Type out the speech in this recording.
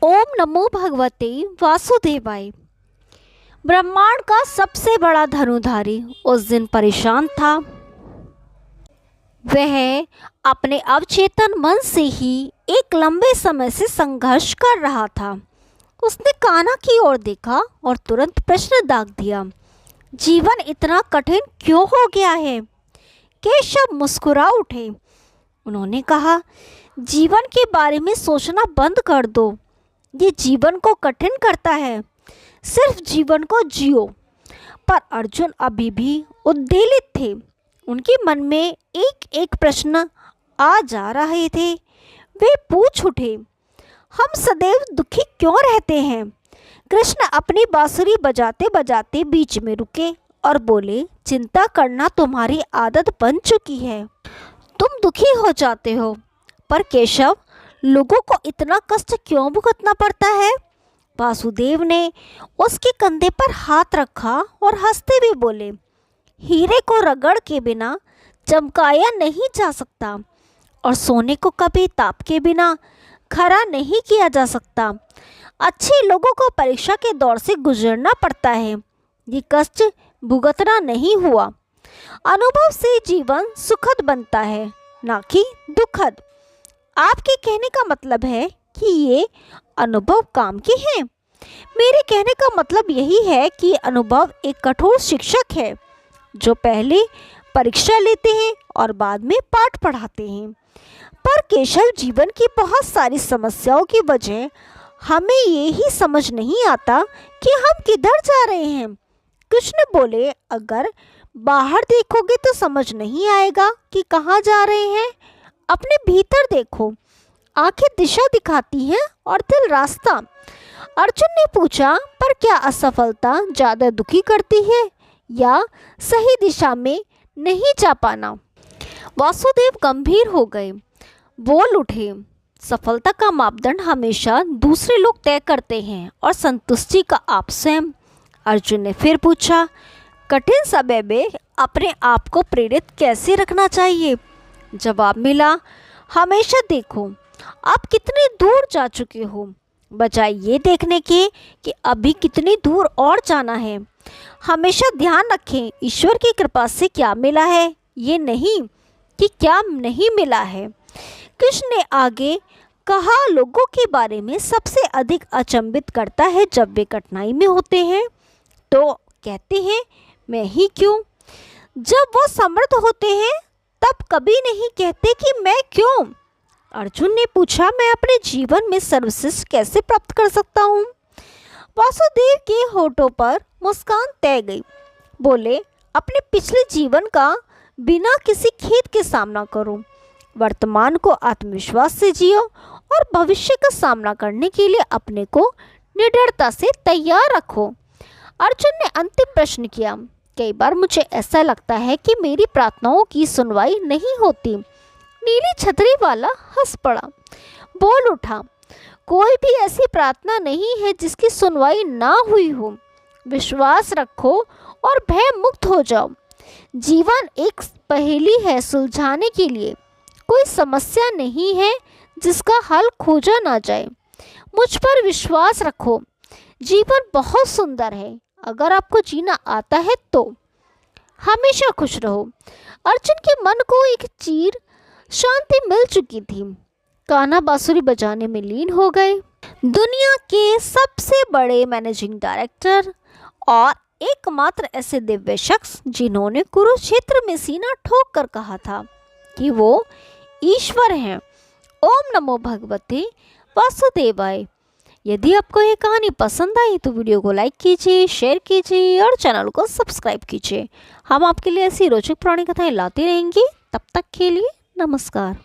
ओम नमो भगवते वासुदेवाय। ब्रह्मांड का सबसे बड़ा धनुधारी उस दिन परेशान था। वह अपने अवचेतन मन से ही एक लंबे समय से संघर्ष कर रहा था। उसने कान्हा की ओर देखा और तुरंत प्रश्न दाग दिया, जीवन इतना कठिन क्यों हो गया है? केशव मुस्कुरा उठे। उन्होंने कहा, जीवन के बारे में सोचना बंद कर दो। ये जीवन को कठिन करता है। सिर्फ जीवन को जियो। पर अर्जुन अभी भी उद्वेलित थे। उनके मन में एक एक प्रश्न आ जा रहे थे। वे पूछ उठे, हम सदैव दुखी क्यों रहते हैं? कृष्ण अपनी बांसुरी बजाते बजाते बीच में रुके और बोले, चिंता करना तुम्हारी आदत बन चुकी है। तुम दुखी हो जाते हो। पर केशव, लोगों को इतना कष्ट क्यों भुगतना पड़ता है? वासुदेव ने उसके कंधे पर हाथ रखा और हंसते हुए बोले, हीरे को रगड़ के बिना चमकाया नहीं जा सकता और सोने को कभी ताप के बिना खरा नहीं किया जा सकता। अच्छे लोगों को परीक्षा के दौर से गुजरना पड़ता है। ये कष्ट भुगतना नहीं हुआ। अनुभव से जीवन सुखद बनता है, ना कि दुखद। आपके कहने का मतलब है कि ये अनुभव काम के हैं? मेरे कहने का मतलब यही है कि अनुभव एक कठोर शिक्षक है जो पहले परीक्षा लेते हैं और बाद में पाठ पढ़ाते हैं। पर केशव, जीवन की बहुत सारी समस्याओं की वजह हमें ये ही समझ नहीं आता कि हम किधर जा रहे हैं। कृष्ण बोले, अगर बाहर देखोगे तो समझ नहीं आएगा कि कहाँ जा रहे हैं। अपने भीतर देखो। आंखें दिशा दिखाती हैं और दिल रास्ता। अर्जुन ने पूछा, पर क्या असफलता ज़्यादा दुखी करती है या सही दिशा में नहीं जा पाना? वासुदेव गंभीर हो गए, बोल उठे, सफलता का मापदंड हमेशा दूसरे लोग तय करते हैं और संतुष्टि का आप स्वयं। अर्जुन ने फिर पूछा, कठिन समय में अपने आप को प्रेरित कैसे रखना चाहिए? जवाब मिला, हमेशा देखो आप कितने दूर जा चुके हो, बजाय ये देखने के कि अभी कितनी दूर और जाना है। हमेशा ध्यान रखें, ईश्वर की कृपा से क्या मिला है, ये नहीं कि क्या नहीं मिला है। कृष्ण ने आगे कहा, लोगों के बारे में सबसे अधिक अचंभित करता है जब वे कठिनाई में होते हैं तो कहते हैं, मैं ही क्यों? जब वो समृद्ध होते हैं तब कभी नहीं कहते कि मैं क्यों? अर्जुन ने पूछा, मैं अपने जीवन में सर्वश्रेष्ठ कैसे प्राप्त कर सकता हूँ? वासुदेव के होठों पर मुस्कान तय गई। बोले, अपने पिछले जीवन का बिना किसी खेद के सामना करो। वर्तमान को आत्मविश्वास से जियो और भविष्य का सामना करने के लिए अपने को निडरता से तैयार रखो। अर्जुन ने अंतिम प्रश्न किया, कई बार मुझे ऐसा लगता है कि मेरी प्रार्थनाओं की सुनवाई नहीं होती। नीली छतरी वाला हंस पड़ा, बोल उठा, कोई भी ऐसी प्रार्थना नहीं है जिसकी सुनवाई ना हुई हो। विश्वास रखो और भय मुक्त हो जाओ। जीवन एक पहेली है सुलझाने के लिए। कोई समस्या नहीं है जिसका हल खोजा ना जाए। मुझ पर विश्वास रखो। जीवन बहुत सुंदर है अगर आपको जीना आता है तो। हमेशा खुश रहो। अर्जुन के मन को एक चीर शांति मिल चुकी थी। कान्हा बांसुरी बजाने में लीन हो गए। दुनिया के सबसे बड़े मैनेजिंग डायरेक्टर और एकमात्र ऐसे दिव्य शख्स जिन्होंने कुरुक्षेत्र में सीना ठोक कर कहा था कि वो ईश्वर हैं। ओम नमो भगवते वासुदेवाय। यदि आपको ये कहानी पसंद आई तो वीडियो को लाइक कीजिए, शेयर कीजिए और चैनल को सब्सक्राइब कीजिए। हम आपके लिए ऐसी रोचक पुरानी कथाएं लाते रहेंगे। तब तक के लिए नमस्कार।